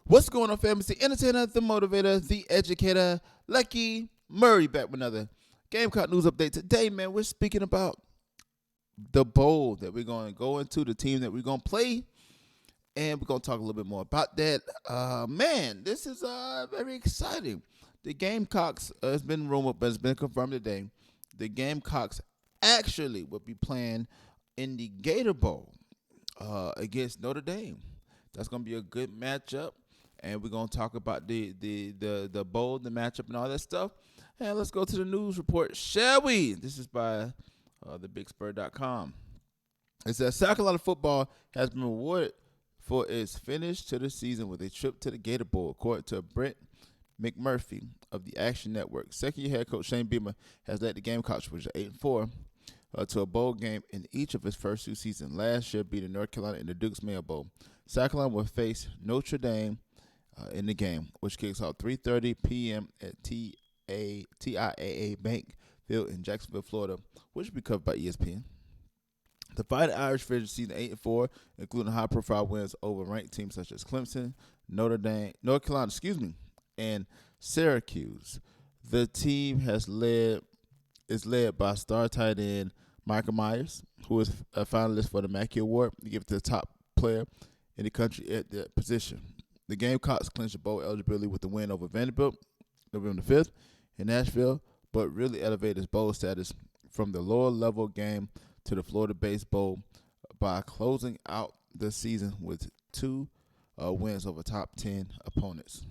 What's going on, family? It's the entertainer, the motivator, the educator, Lucky Murray, back with another Gamecock news update. Today, man, we're speaking about the bowl that we're going to go into, the team that we're going to play, and we're going to talk a little bit more about that. Man, this is very exciting. The Gamecocks, it's been rumored, but it's been confirmed today. The Gamecocks actually will be playing in the Gator Bowl against Notre Dame. That's going to be a good matchup. And we're going to talk about the bowl, the matchup, and all that stuff. And let's go to the news report, shall we? This is by thebigspur.com. It says South Carolina football has been rewarded for its finish to the season with a trip to the Gator Bowl, according to Brett McMurphy of the Action Network. Second-year head coach Shane Beamer has led the Gamecocks, which are 8-4, to a bowl game in each of his first two seasons. Last year, beating North Carolina in the Duke's Mayo Bowl. South Carolina will face Notre Dame in the game, which kicks off 3:30 p.m. at TIAA Bank Field in Jacksonville, Florida, which will be covered by ESPN. The Fighting Irish finished season 8-4, including high-profile wins over ranked teams such as Clemson, North Carolina, and Syracuse. The team is led by star tight end Michael Myers, who is a finalist for the Mackey Award, to give it to the top player in the country at that position. The Gamecocks clinched the bowl eligibility with the win over Vanderbilt November 5th in Nashville, but really elevated its bowl status from the lower-level game to the Florida-based bowl by closing out the season with two wins over top 10 opponents.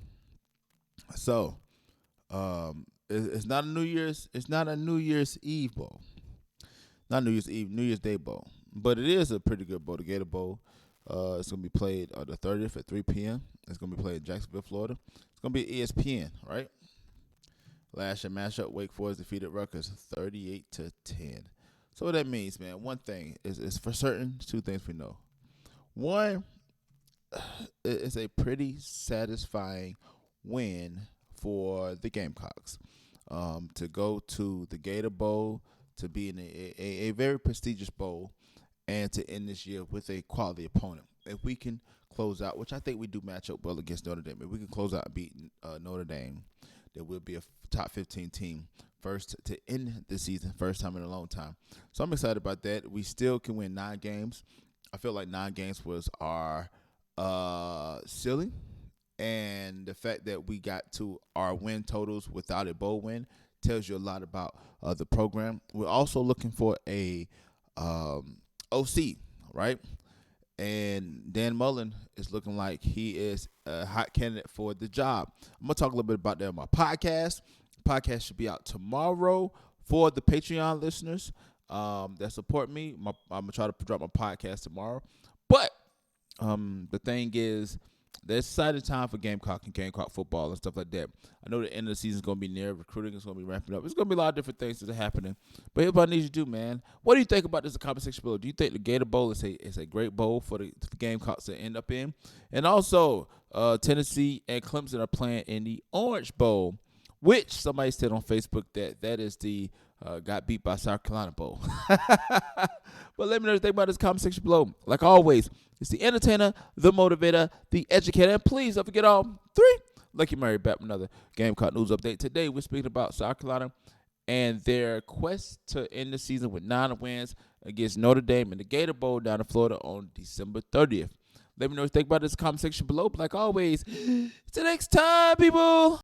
So, it's not a New Year's Eve bowl, not New Year's Eve, New Year's Day bowl, but it is a pretty good bowl, the Gator Bowl. It's going to be played on the 30th at 3 p.m. It's going to be played in Jacksonville, Florida. It's going to be ESPN, right? Last year matchup, Wake Forest defeated Rutgers 38-10. So what that means, man, one thing is for certain, two things we know. One, it's a pretty satisfying win for the Gamecocks to go to the Gator Bowl, to be in a very prestigious bowl, and to end this year with a quality opponent. If we can close out, which I think we do match up well against Notre Dame, if we can close out and beat Notre Dame, there will be a top 15 team first to end the season, first time in a long time. So I'm excited about that. We still can win 9 games. I feel like 9 games was our ceiling, and the fact that we got to our win totals without a bowl win tells you a lot about the program. We're also looking for a OC, right? And Dan Mullen is looking like he is a hot candidate for the job. I'm going to talk a little bit about that on my podcast. The podcast should be out tomorrow for the Patreon listeners that support me. I'm going to try to drop my podcast tomorrow. But the thing is, there's exciting time for Gamecock and Gamecock football and stuff like that. I know the end of the season is going to be near. Recruiting is going to be ramping up. It's going to be a lot of different things that are happening. But here's what I need you to do, man. What do you think about this conversation below? Do you think the Gator Bowl is a great bowl for the Gamecocks to end up in? And also, Tennessee and Clemson are playing in the Orange Bowl, which somebody said on Facebook that is the got beat by South Carolina Bowl. But let me know what you think about this comment section below. Like always, it's the entertainer, the motivator, the educator, and please don't forget all 3. Lucky Murray back with another Gamecock news update. Today we're speaking about South Carolina and their quest to end the season with 9 wins against Notre Dame in the Gator Bowl down in Florida on December 30th. Let me know what you think about this comment section below. But like always, till next time, people.